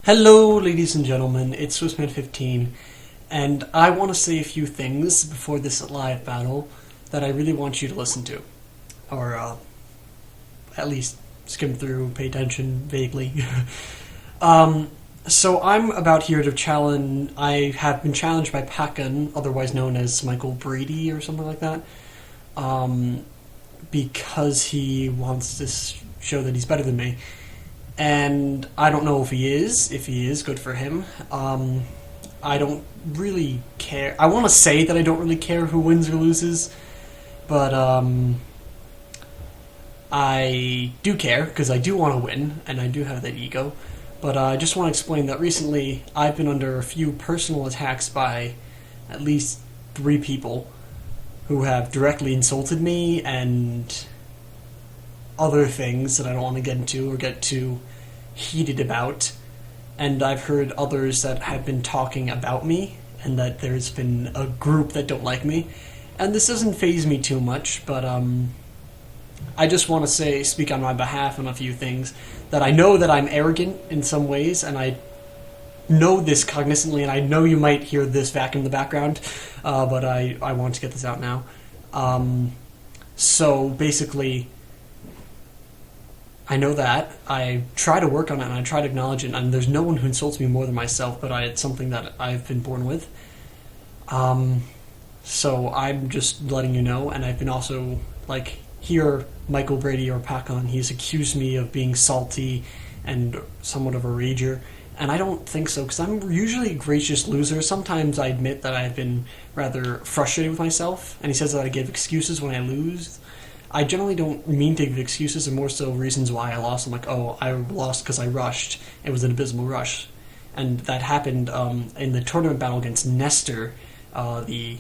Hello, ladies and gentlemen, it's Swissman15, and I want to say a few things before this live battle that I really want you to listen to, or at least skim through, pay attention vaguely. So I'm about here to challenge. I have been challenged by Pakkun, otherwise known as Michael Brady or something like that, because he wants to show that he's better than me. And I don't know if he is. If he is, good for him. I don't really care. I want to say that I don't really care who wins or loses, but I do care because I do want to win, and I do have that ego. But I just want to explain that recently I've been under a few personal attacks by at least 3 people who have directly insulted me and other things that I don't want to get into or get too heated about. And I've heard others that have been talking about me and that there's been a group that don't like me. And this doesn't faze me too much, but I just want to speak on my behalf on a few things that I know that I'm arrogant in some ways, and I know this cognizantly, and I know you might hear this back in the background, but I want to get this out now. So basically, I know that. I try to work on it, and I try to acknowledge it, and there's no one who insults me more than myself, but it's something that I've been born with. So I'm just letting you know, and I've been also, here, Michael Brady or Pakkun, he's accused me of being salty and somewhat of a rager, and I don't think so, because I'm usually a gracious loser. Sometimes I admit that I've been rather frustrated with myself, and he says that I give excuses when I lose. I generally don't mean to give excuses, and more so reasons why I lost. I'm like, oh, I lost because I rushed. It was an abysmal rush. And that happened in the tournament battle against Nestor, the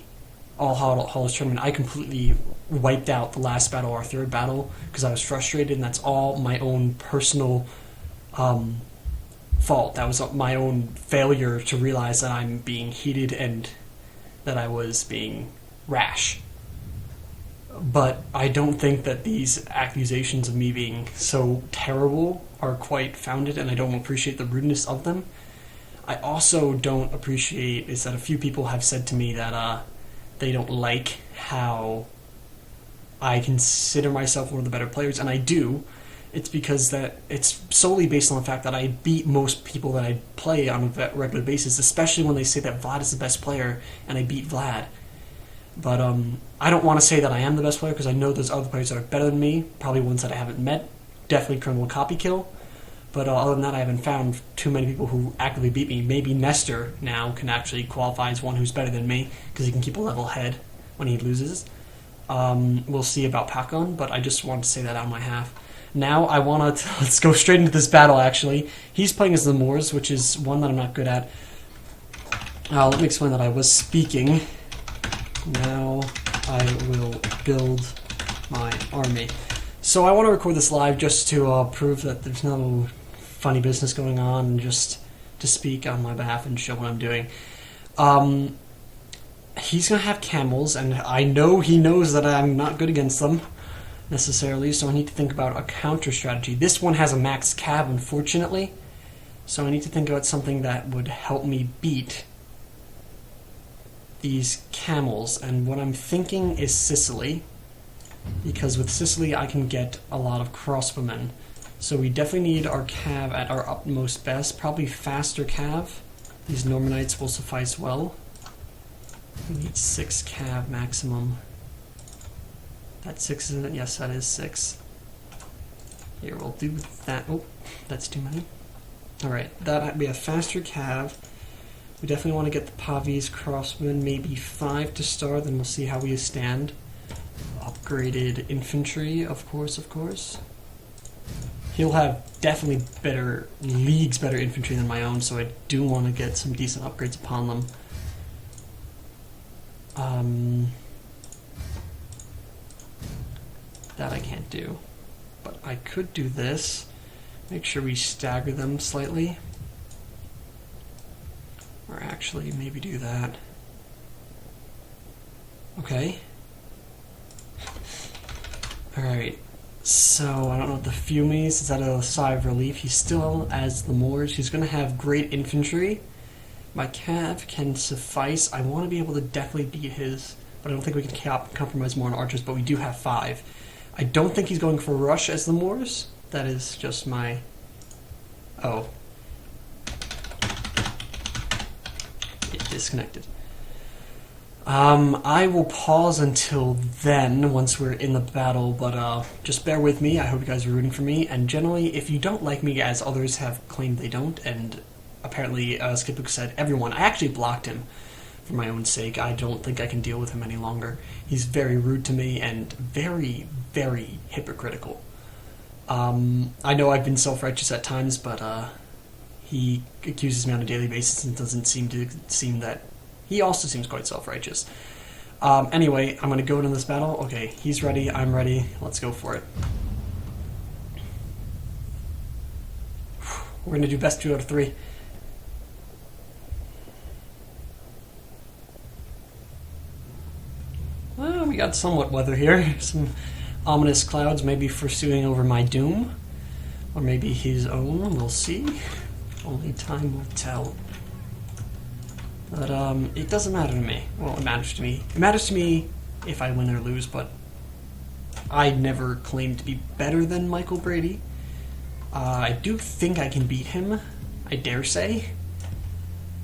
All Hallows tournament. I completely wiped out the last battle, our third battle, because I was frustrated, and that's all my own personal fault. That was my own failure to realize that I'm being heated and that I was being rash. But I don't think that these accusations of me being so terrible are quite founded, and I don't appreciate the rudeness of them. I also don't appreciate is that a few people have said to me that they don't like how I consider myself one of the better players, and I do. It's because that it's solely based on the fact that I beat most people that I play on a regular basis, especially when they say that Vlad is the best player, and I beat Vlad. But I don't want to say that I am the best player because I know there's other players that are better than me, probably ones that I haven't met, definitely criminal copy kill. But other than that, I haven't found too many people who actively beat me. Maybe Nestor now can actually qualify as one who's better than me because he can keep a level head when he loses. We'll see about Pakkun, but I just wanted to say that on my half. Now I want to let's go straight into this battle. Actually, he's playing as the Moors, which is one that I'm not good at. Let me explain that I was speaking. Now I will build my army. So I want to record this live just to prove that there's no funny business going on, and just to speak on my behalf and show what I'm doing. He's going to have camels, and I know he knows that I'm not good against them, necessarily, so I need to think about a counter strategy. This one has a max cav, unfortunately, so I need to think about something that would help me beat these camels, and what I'm thinking is Sicily, because with Sicily I can get a lot of crossbowmen. So we definitely need our cav at our utmost best, probably faster cav. These Normanites will suffice well. We need 6 cav maximum. That's 6, isn't it? Yes, that is 6. Here, we'll do that. Oh, that's too many. Alright, that'd be a faster cav. We definitely want to get the Pavi's crossbowmen, maybe 5 to start, then we'll see how we stand. Upgraded infantry, of course. He'll have definitely better infantry than my own, so I do want to get some decent upgrades upon them. That I can't do. But I could do this. Make sure we stagger them slightly. Or actually, maybe do that. Okay. Alright. So, I don't know what the Fumies, is that a sigh of relief? He still has the Moors. He's going to have great infantry. My Cav can suffice. I want to be able to definitely beat his, but I don't think we can compromise more on archers, but we do have 5. I don't think he's going for rush as the Moors. That is just my... Oh. It disconnected. I will pause until then, once we're in the battle, but just bear with me. I hope you guys are rooting for me, and generally, if you don't like me, as others have claimed they don't, and apparently, Skipbook said everyone, I actually blocked him for my own sake. I don't think I can deal with him any longer. He's very rude to me, and very, very hypocritical. I know I've been self-righteous at times, but he accuses me on a daily basis and doesn't seem that he also seems quite self-righteous. Anyway, I'm going to go into this battle. Okay, he's ready, I'm ready. Let's go for it. We're going to do best 2 out of 3. Well, we got somewhat weather here. Some ominous clouds maybe pursuing over my doom. Or maybe his own. We'll see. Only time will tell. But it doesn't matter to me. Well, it matters to me. It matters to me if I win or lose, but I never claimed to be better than Michael Brady. I do think I can beat him, I dare say,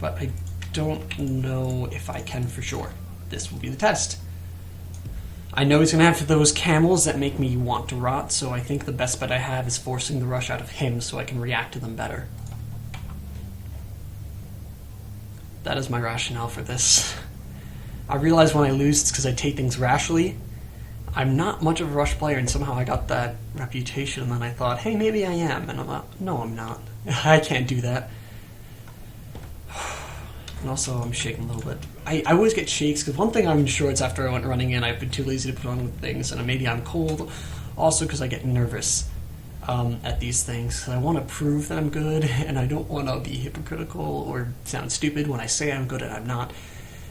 but I don't know if I can for sure. This will be the test. I know he's going to have those camels that make me want to rot, so I think the best bet I have is forcing the rush out of him so I can react to them better. That is my rationale for this. I realize when I lose it's because I take things rashly. I'm not much of a rush player, and somehow I got that reputation, and then I thought, hey, maybe I am, and I'm like, no, I'm not. I can't do that. And also, I'm shaking a little bit. I always get shakes, because one thing I'm sure it's after I went running in, I've been too lazy to put on things, and maybe I'm cold. Also, because I get nervous at these things. I want to prove that I'm good, and I don't want to be hypocritical or sound stupid when I say I'm good and I'm not.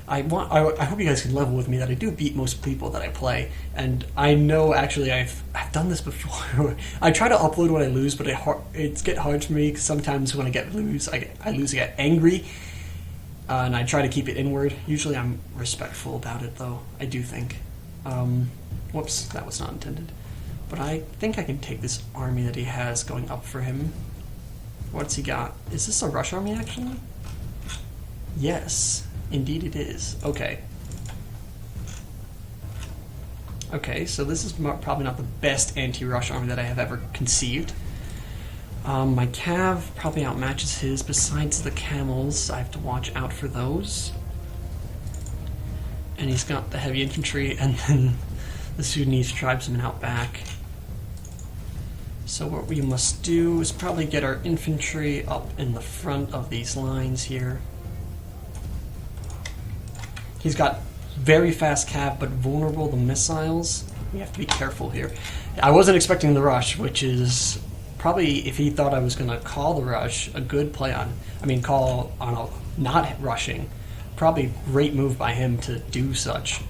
I hope you guys can level with me that I do beat most people that I play, and I know actually I've done this before. I try to upload when I lose, but it's get hard for me because sometimes when I lose, I get angry, and I try to keep it inward. Usually I'm respectful about it, though. I do think. Whoops, that was not intended. But I think I can take this army that he has going up for him. What's he got? Is this a rush army, actually? Yes. Indeed it is. Okay. Okay, so this is probably not the best anti-rush army that I have ever conceived. My Cav probably outmatches his. Besides the camels, I have to watch out for those. And he's got the heavy infantry, and then the Sudanese tribesmen out back. So what we must do is probably get our infantry up in the front of these lines here. He's got very fast cav, but vulnerable to missiles. We have to be careful here. I wasn't expecting the rush, which is probably, if he thought I was going to call the rush, a good play on. Call on a not rushing. Probably a great move by him to do such.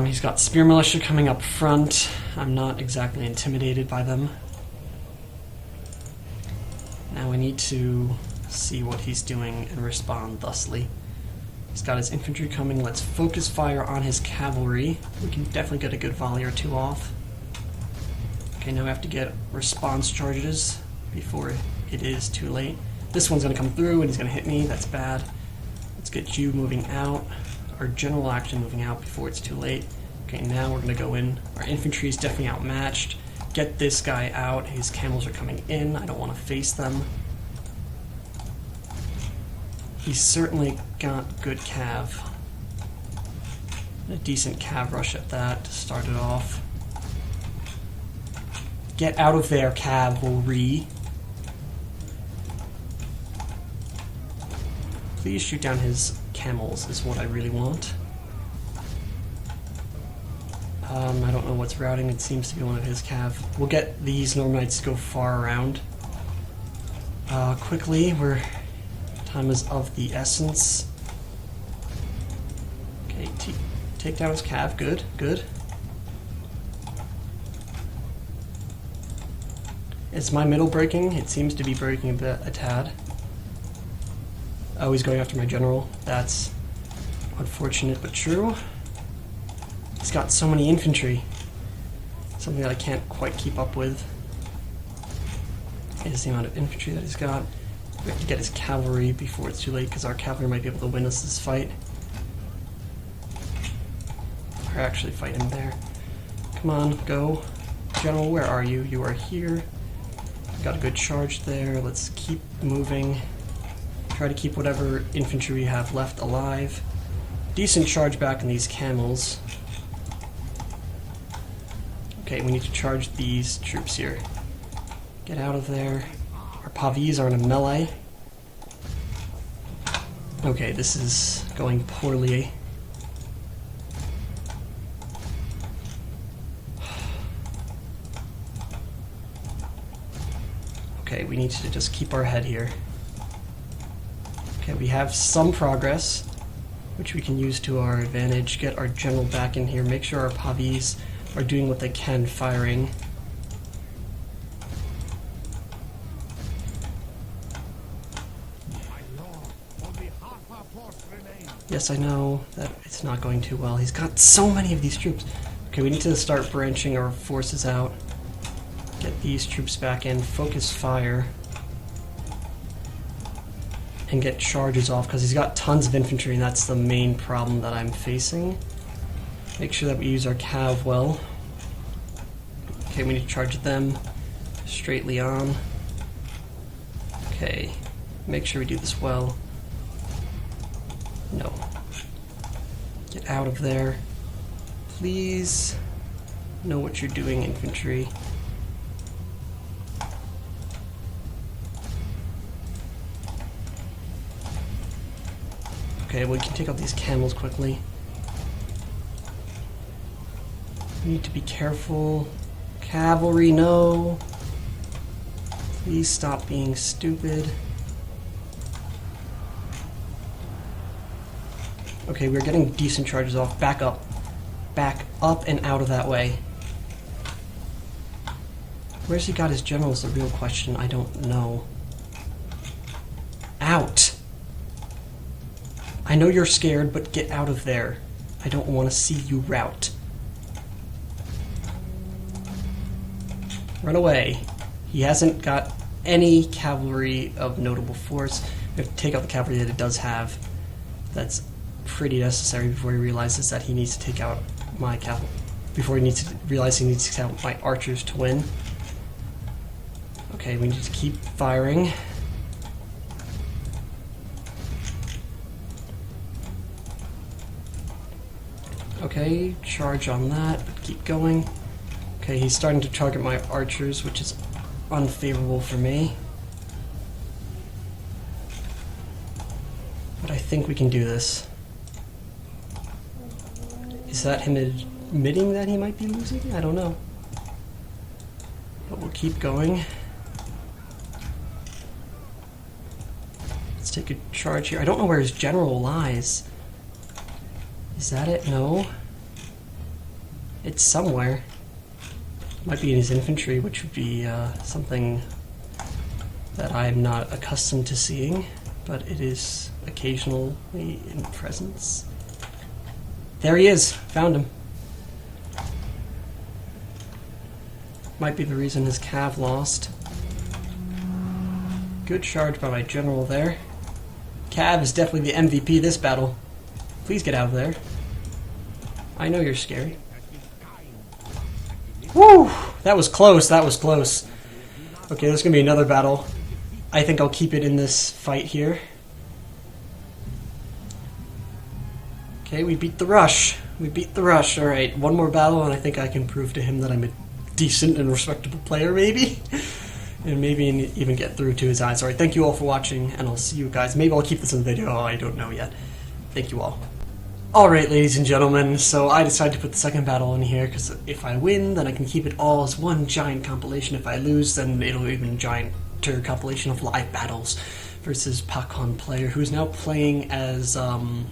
He's got spear militia coming up front. I'm not exactly intimidated by them. Now we need to see what he's doing and respond thusly. He's got his infantry coming. Let's focus fire on his cavalry. We can definitely get a good volley or two off. Okay, now we have to get response charges before it is too late. This one's going to come through and he's going to hit me. That's bad. Let's get you moving out. Our general action moving out before it's too late. Okay, now we're going to go in. Our infantry is definitely outmatched. Get this guy out. His camels are coming in. I don't want to face them. He's certainly got good cav. A decent cav rush at that to start it off. Get out of there, cavalry. Please shoot down his camels is what I really want. I don't know what's routing. It seems to be one of his cav. We'll get these Normites to go far around. Quickly, time is of the essence. Okay, take down his cav. Good, good. Is my middle breaking? It seems to be breaking a tad. Oh, he's going after my general. That's unfortunate but true. He's got so many infantry. Something that I can't quite keep up with is the amount of infantry that he's got. We have to get his cavalry before it's too late, because our cavalry might be able to win us this fight. Or actually fight him there. Come on, go. General, where are you? You are here. Got a good charge there. Let's keep moving. Try to keep whatever infantry we have left alive. Decent charge back in these camels. Okay, we need to charge these troops here. Get out of there. Our Pavis are in a melee. Okay, this is going poorly. Okay, we need to just keep our head here. Okay, we have some progress, which we can use to our advantage. Get our general back in here. Make sure our Pavis are doing what they can firing. Yes, I know that it's not going too well. He's got so many of these troops. Okay, we need to start branching our forces out. Get these troops back in, focus fire, and get charges off, because he's got tons of infantry, and that's the main problem that I'm facing. Make sure that we use our cav well. Okay, we need to charge them straightly on. Okay, make sure we do this well. No. Get out of there. Please know what you're doing, infantry. Okay, we can take out these camels quickly. We need to be careful. Cavalry, no. Please stop being stupid. Okay, we're getting decent charges off. Back up. Back up and out of that way. Where's he got his generals? The real question. I don't know. Out! I know you're scared, but get out of there. I don't want to see you rout. Run away. He hasn't got any cavalry of notable force. We have to take out the cavalry that it does have. That's pretty necessary before he realizes that he needs to take out my cavalry. Before he needs to realize he needs to take out my archers to win. Okay, we need to keep firing. Okay, charge on that, but keep going. Okay, he's starting to target my archers, which is unfavorable for me. But I think we can do this. Is that him admitting that he might be losing? I don't know. But we'll keep going. Let's take a charge here. I don't know where his general lies. Is that it? No. It's somewhere. Might be in his infantry, which would be something that I'm not accustomed to seeing, but it is occasionally in presence. There he is! Found him. Might be the reason his cav lost. Good charge by my general there. Cav is definitely the MVP this battle. Please get out of there. I know you're scary. Woo! That was close, that was close. Okay, there's gonna be another battle. I think I'll keep it in this fight here. Okay, we beat the rush. We beat the rush. Alright, one more battle and I think I can prove to him that I'm a decent and respectable player, maybe? And maybe even get through to his eyes. Alright, thank you all for watching, and I'll see you guys. Maybe I'll keep this in the video. Oh, I don't know yet. Thank you all. Alright, ladies and gentlemen, so I decided to put the second battle in here, because if I win, then I can keep it all as one giant compilation. If I lose, then it'll be even a gianter compilation of live battles versus Pakkun player, who's now playing as the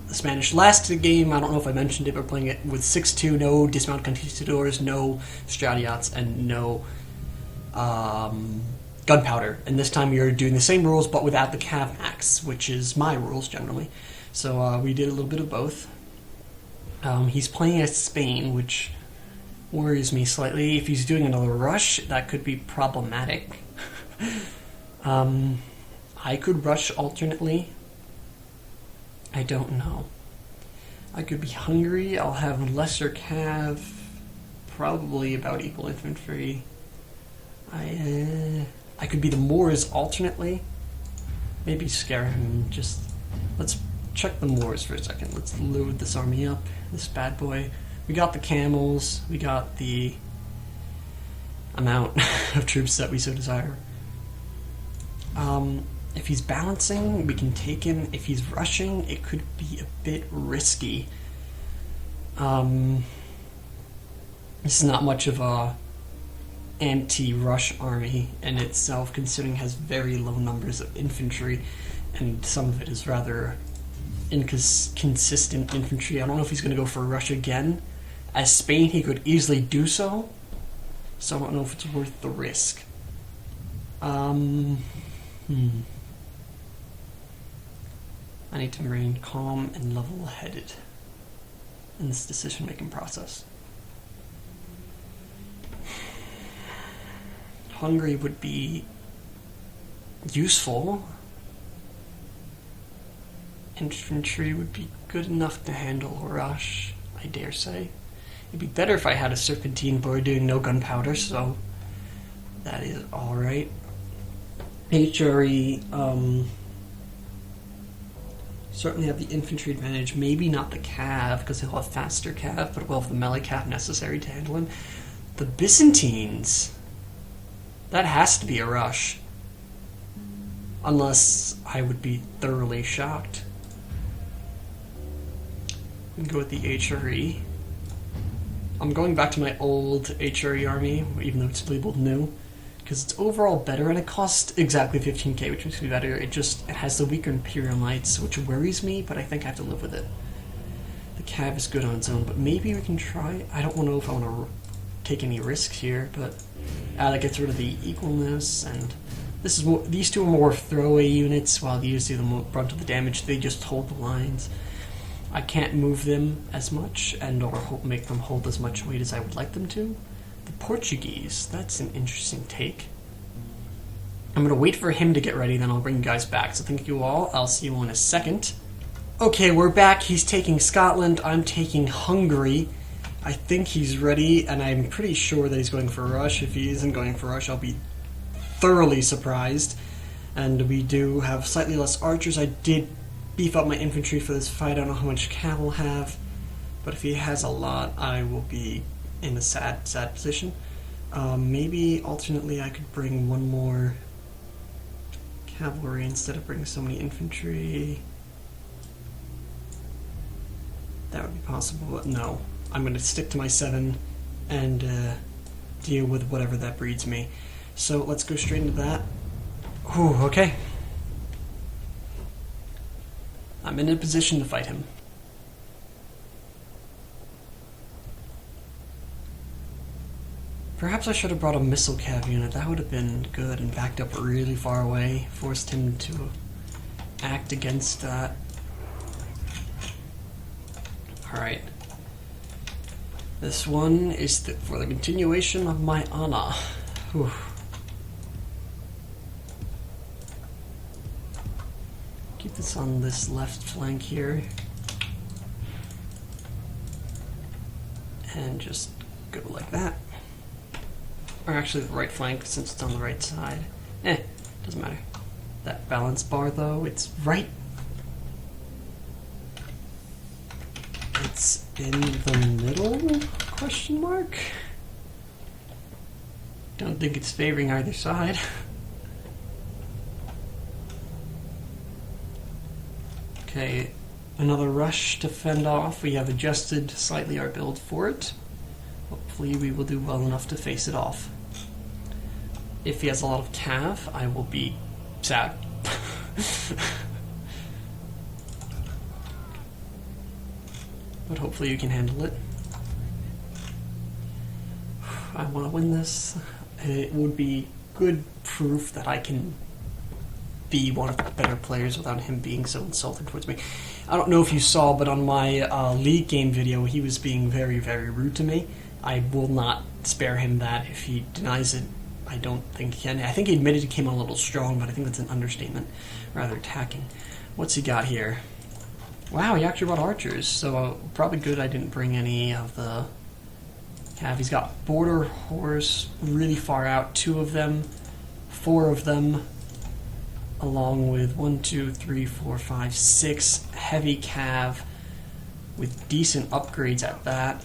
Spanish. Last game, I don't know if I mentioned it, but we're playing it with 6-2, no dismount conquistadors, no stratiots, and no gunpowder, and this time you're doing the same rules but without the cav max, which is my rules generally. So we did a little bit of both. He's playing as Spain, which worries me slightly. If he's doing another rush, that could be problematic. I could rush alternately. I don't know. I could be Hungary. I'll have lesser cav, probably about equal infantry. I could be the Moors alternately. Maybe scare him. Just let's check the Moors for a second. Let's load this army up. This bad boy. We got the camels. We got the amount of troops that we so desire. If he's balancing, we can take him. If he's rushing, it could be a bit risky. This is not much of a anti-rush army in itself, considering it has very low numbers of infantry, and some of it is rather inconsistent infantry. I don't know if he's going to go for a rush again. As Spain, he could easily do so, so I don't know if it's worth the risk. I need to remain calm and level-headed in this decision-making process. Hungary would be useful. Infantry would be good enough to handle a rush, I dare say. It'd be better if I had a serpentine, but we're doing no gunpowder, so that is alright. HRE, certainly have the infantry advantage, maybe not the cav, because he'll have faster cav, but we'll have the melee cav necessary to handle him. The Byzantines, that has to be a rush. Unless I would be thoroughly shocked. We can go with the HRE. I'm going back to my old HRE army, even though it's labeled new, because it's overall better, and it costs exactly 15k, which makes me better. It has the weaker Imperial Knights, which worries me, but I think I have to live with it. The cav is good on its own, but maybe we can try. I don't know if I want to take any risks here, but that gets rid of the equalness, and this is more, these two are more throwaway units, while these do the brunt of the damage. They just hold the lines. I can't move them as much and or make them hold as much weight as I would like them to. The Portuguese, that's an interesting take. I'm going to wait for him to get ready, then I'll bring you guys back. So thank you all. I'll see you in a second. Okay, we're back. He's taking Scotland. I'm taking Hungary. I think he's ready, and I'm pretty sure that he's going for a rush. If he isn't going for a rush, I'll be thoroughly surprised. And we do have slightly less archers. I did beef up my infantry for this fight. I don't know how much cav will have, but if he has a lot, I will be in a sad position. Maybe alternately I could bring one more cavalry instead of bringing so many infantry. That would be possible, but no. I'm going to stick to my 7 and deal with whatever that breeds me. So let's go straight into that. Whew, okay. I'm in a position to fight him. Perhaps I should have brought a missile cav unit. That would have been good and backed up really far away. Forced him to act against that. Alright. This one is for the continuation of my Anna. Whew. Keep this on this left flank here. And just go like that. Or actually the right flank, since it's on the right side. Doesn't matter. That balance bar though, it's right. It's in the middle? Question mark? Don't think it's favoring either side. Okay, another rush to fend off. We have adjusted slightly our build for it. Hopefully we will do well enough to face it off. If he has a lot of cav, I will be sad. But hopefully you can handle it. I want to win this. It would be good proof that I can be one of the better players without him being so insulting towards me. I don't know if you saw, but on my league game video, he was being very, very rude to me. I will not spare him that. If he denies it, I don't think he can. I think he admitted he came on a little strong, but I think that's an understatement, rather attacking. What's he got here? Wow, he actually brought archers, so probably good I didn't bring any of the cav. He's got border horse really far out, 2 of them, 4 of them, along with 1, 2, 3, 4, 5, 6 heavy cav with decent upgrades at that.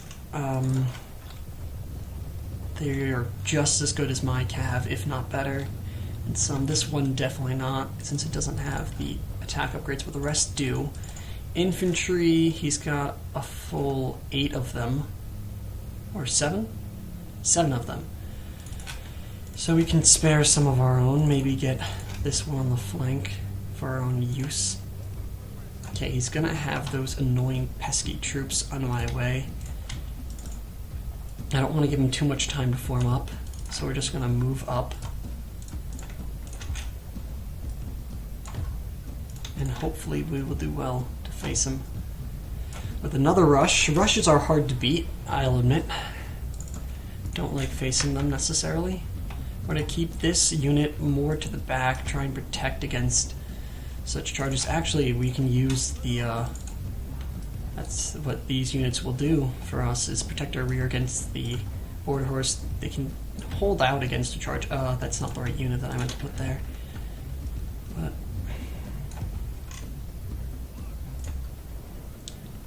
They're just as good as my cav, if not better. And some, this one definitely not, since it doesn't have the attack upgrades, but the rest do. Infantry, he's got a full 8 of them. Or 7? 7 of them. So we can spare some of our own, maybe get this one on the flank for our own use. Okay, he's gonna have those annoying pesky troops on my way. I don't want to give him too much time to form up, so we're just gonna move up. And hopefully we will do well to face him with another rush. Rushes are hard to beat, I'll admit. Don't like facing them necessarily. We're going to keep this unit more to the back, try and protect against such charges. Actually, we can use the, that's what these units will do for us, is protect our rear against the border horse. They can hold out against a charge. That's not the right unit that I meant to put there. But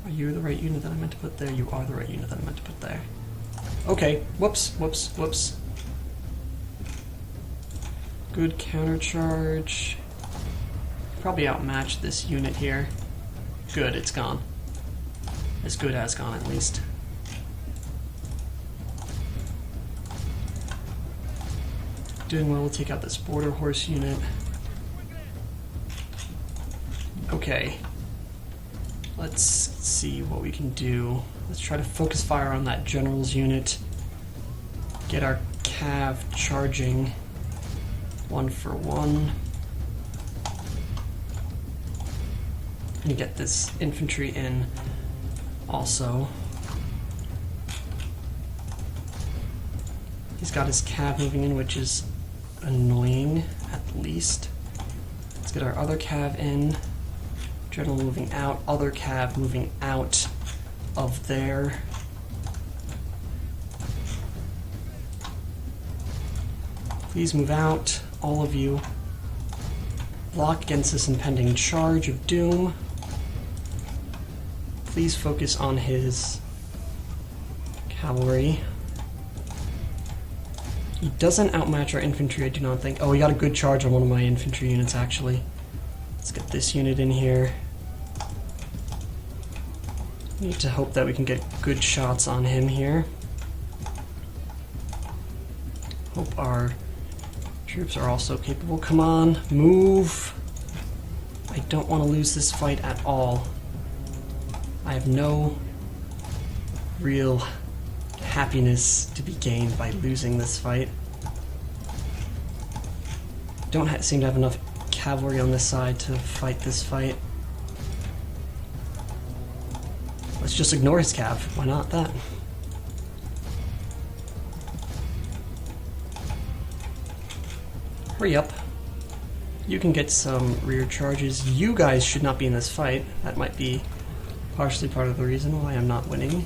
are you the right unit that I meant to put there? You are the right unit that I meant to put there. Okay, whoops, whoops, whoops. Good countercharge. Probably outmatched this unit here. Good, it's gone. As good as gone, at least. Doing well, we'll take out this border horse unit. Okay. Let's see what we can do. Let's try to focus fire on that general's unit. Get our cav charging 1 for 1. And get this infantry in also. He's got his cav moving in, which is annoying at least. Let's get our other cav in. General moving out, other cav moving out of there. Please move out, all of you. Block against this impending charge of doom. Please focus on his cavalry. He doesn't outmatch our infantry, I do not think. Oh, he got a good charge on one of my infantry units, actually. Let's get this unit in here. Need to hope that we can get good shots on him here. Hope our troops are also capable. Come on, move! I don't want to lose this fight at all. I have no real happiness to be gained by losing this fight. Don't seem to have enough cavalry on this side to fight this fight. Let's just ignore his cav. Why not that? Hurry up. You can get some rear charges. You guys should not be in this fight. That might be partially part of the reason why I'm not winning.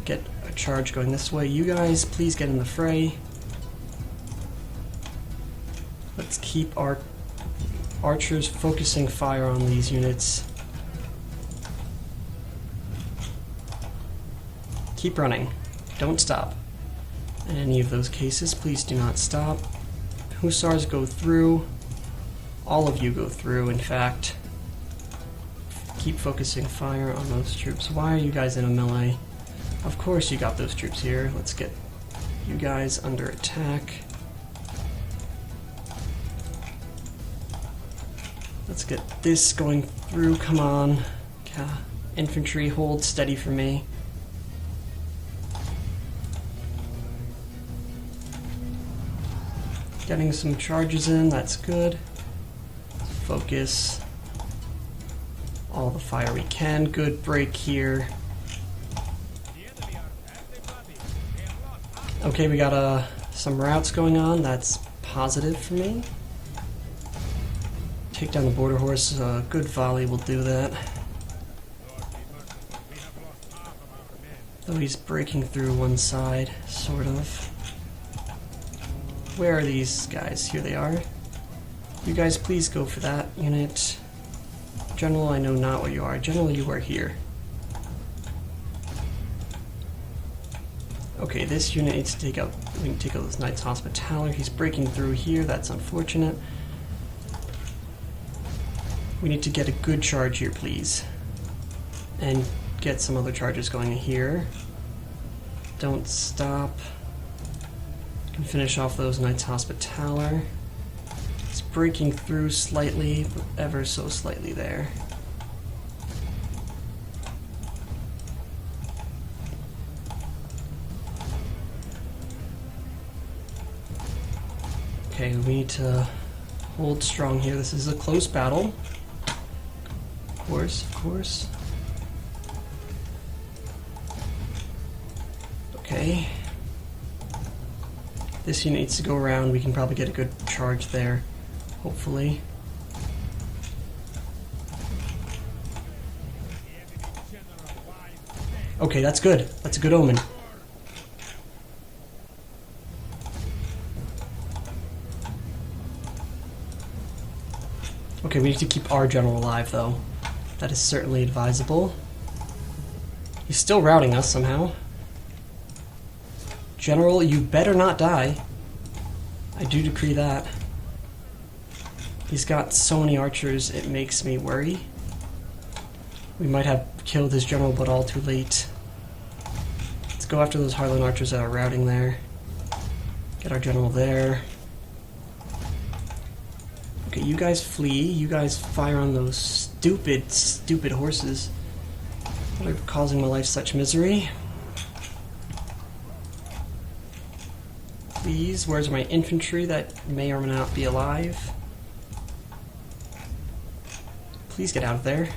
Get a charge going this way. You guys, please get in the fray. Let's keep our archers focusing fire on these units. Keep running. Don't stop. In any of those cases, please do not stop. Hussars go through. All of you go through, in fact. Keep focusing fire on those troops. Why are you guys in a melee? Of course you got those troops here. Let's get you guys under attack. Let's get this going through. Come on. Infantry, hold steady for me. Getting some charges in, that's good. Focus. All the fire we can. Good break here. Okay, we got some routes going on. That's positive for me. Take down the border horse. Good volley will do that. Though he's breaking through one side, sort of. Where are these guys? Here they are. You guys please go for that unit. General, I know not what you are. General, you are here. Okay, this unit needs to take out... We need to take out this Knight's Hospitaller. He's breaking through here. That's unfortunate. We need to get a good charge here, please. And get some other charges going here. Don't stop. Can finish off those Knights Hospitaller. It's breaking through slightly, but ever so slightly there. Okay, we need to hold strong here. This is a close battle. Of course, of course. Okay. This unit needs to go around. We can probably get a good charge there, hopefully. Okay, that's good. That's a good omen. Okay, we need to keep our general alive, though. That is certainly advisable. He's still routing us somehow. General, you better not die. I do decree that. He's got so many archers, it makes me worry. We might have killed his general, but all too late. Let's go after those Harlan archers that are routing there. Get our general there. Okay, you guys flee. You guys fire on those stupid, stupid horses that are causing my life such misery. Please, where's my infantry that may or may not be alive? Please get out of there.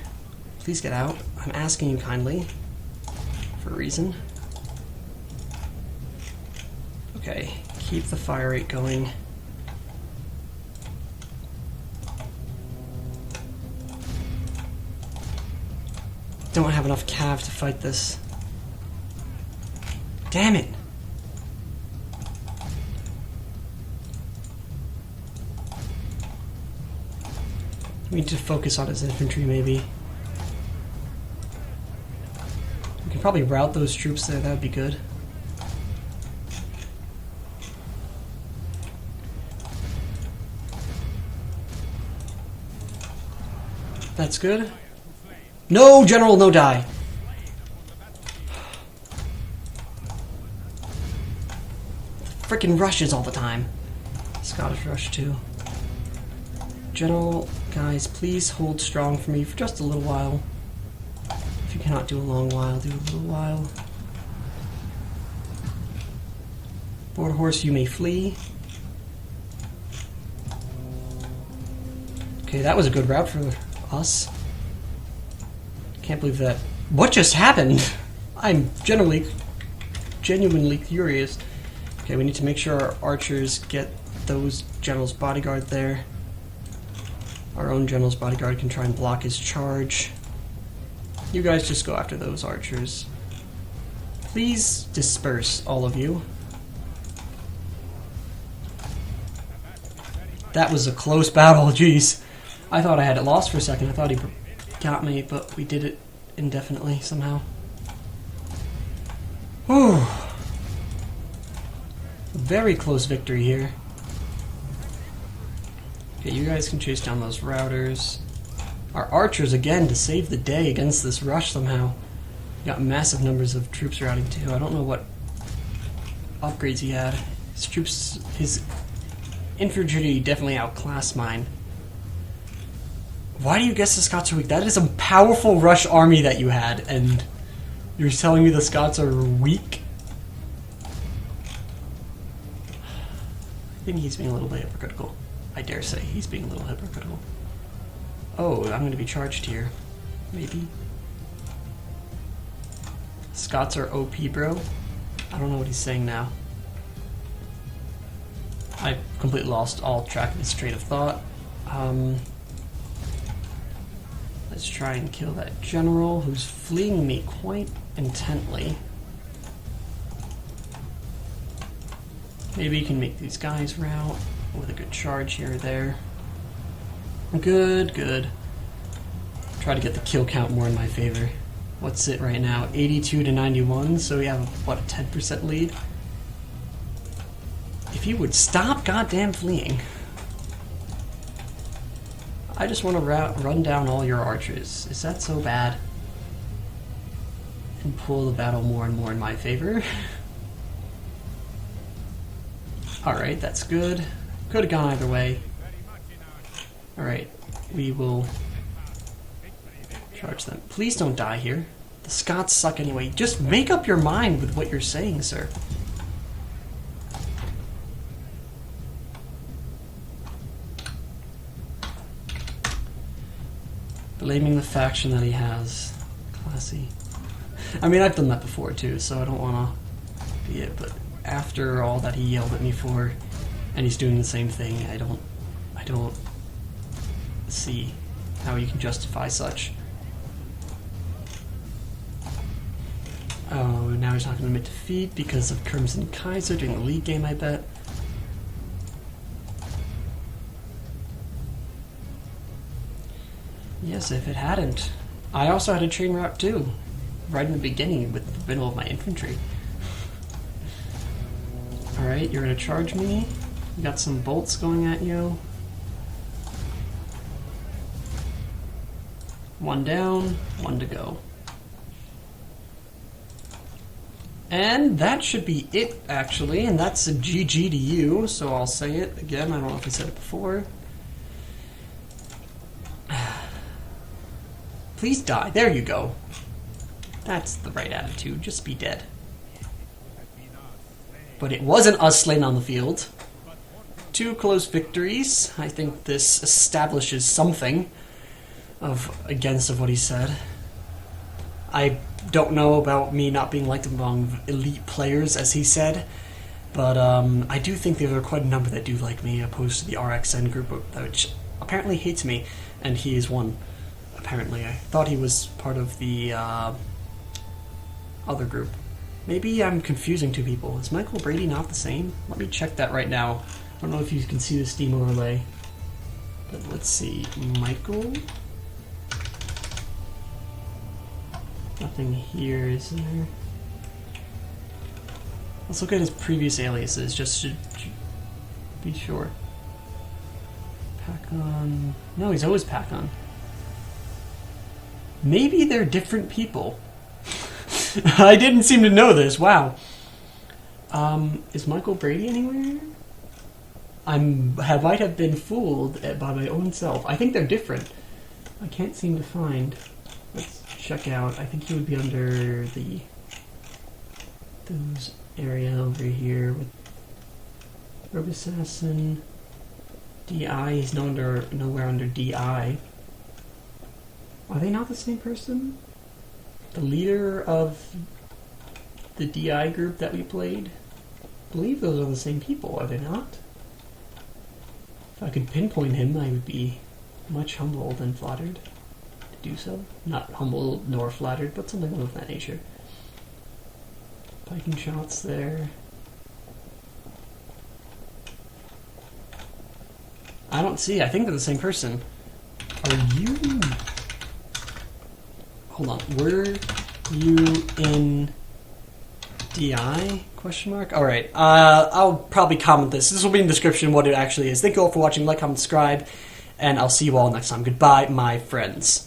Please get out. I'm asking you kindly. For a reason. Okay, keep the fire rate going. Don't have enough cav to fight this. Damn it! We need to focus on his infantry, maybe. We can probably route those troops there, that would be good. That's good. No, General, no die! Frickin' rushes all the time. Scottish rush, too. General, guys, please hold strong for me for just a little while. If you cannot do a long while, do a little while. Border horse, you may flee. Okay, that was a good route for us. Can't believe that. What just happened? I'm genuinely curious. Okay, we need to make sure our archers get those general's bodyguard there. Our own general's bodyguard can try and block his charge. You guys just go after those archers. Please disperse, all of you. That was a close battle, jeez. I thought I had it lost for a second. I thought he got me, but we did it indefinitely somehow. Whew. Very close victory here. Okay, you guys can chase down those routers. Our archers, again, to save the day against this rush somehow. Got massive numbers of troops routing too. I don't know what upgrades he had. His troops, his infantry definitely outclassed mine. Why do you guess the Scots are weak? That is a powerful rush army that you had, and you're telling me the Scots are weak? think he's being a little bit hypocritical. I dare say he's being a little hypocritical. Oh, I'm going to be charged here. Maybe. Scots are OP, bro. I don't know what he's saying now. I completely lost all track of his train of thought. Let's try and kill that general who's fleeing me quite intently. Maybe you can make these guys rout with a good charge here or there. Good, good. Try to get the kill count more in my favor. What's it right now? 82 to 91, so we have, what, a 10% lead? If you would stop goddamn fleeing. I just want to run down all your archers. Is that so bad? And pull the battle more and more in my favor. Alright, that's good. Could have gone either way. Alright, we will charge them. Please don't die here. The Scots suck anyway. Just make up your mind with what you're saying, sir. Blaming the faction that he has. Classy. I mean, I've done that before too, so I don't want to be it, but after all that he yelled at me for, and he's doing the same thing, I don't see how you can justify such. Oh, now he's not going to admit defeat because of Crimson Kaiser during the league game, I bet. Yes, if it hadn't. I also had a train route too, right in the beginning with the middle of my infantry. Alright, you're going to charge me. You got some bolts going at you. One down, one to go. And that should be it, actually, and that's a GG to you, so I'll say it again. I don't know if I said it before. Please die. There you go. That's the right attitude. Just be dead. But it wasn't us slain on the field. 2 close victories. I think this establishes something against what he said. I don't know about me not being liked among elite players, as he said, but I do think there are quite a number that do like me, opposed to the RXN group, which apparently hates me, and he is one. Apparently, I thought he was part of the other group. Maybe I'm confusing 2 people. Is Michael Brady not the same? Let me check that right now. I don't know if you can see the Steam overlay, but let's see. Michael? Nothing here, is there? Let's look at his previous aliases, just to be sure. Pakkun. No, he's always Pakkun. Maybe they're different people. I didn't seem to know this. Wow. Is Michael Brady anywhere? I might have been fooled by my own self. I think they're different. I can't seem to find. Let's check out. I think he would be under those area over here with Rogue Assassin, DI. He's nowhere under DI. Are they not the same person? The leader of the DI group that we played? I believe those are the same people, are they not? If I could pinpoint him, I would be much humbled and flattered to do so. Not humbled nor flattered, but something of that nature. Piking shots there. I don't see. I think they're the same person. Are you... Hold on. Were you in DI? Question mark? Alright. I'll probably comment this. This will be in the description what it actually is. Thank you all for watching. Like, comment, subscribe. And I'll see you all next time. Goodbye, my friends.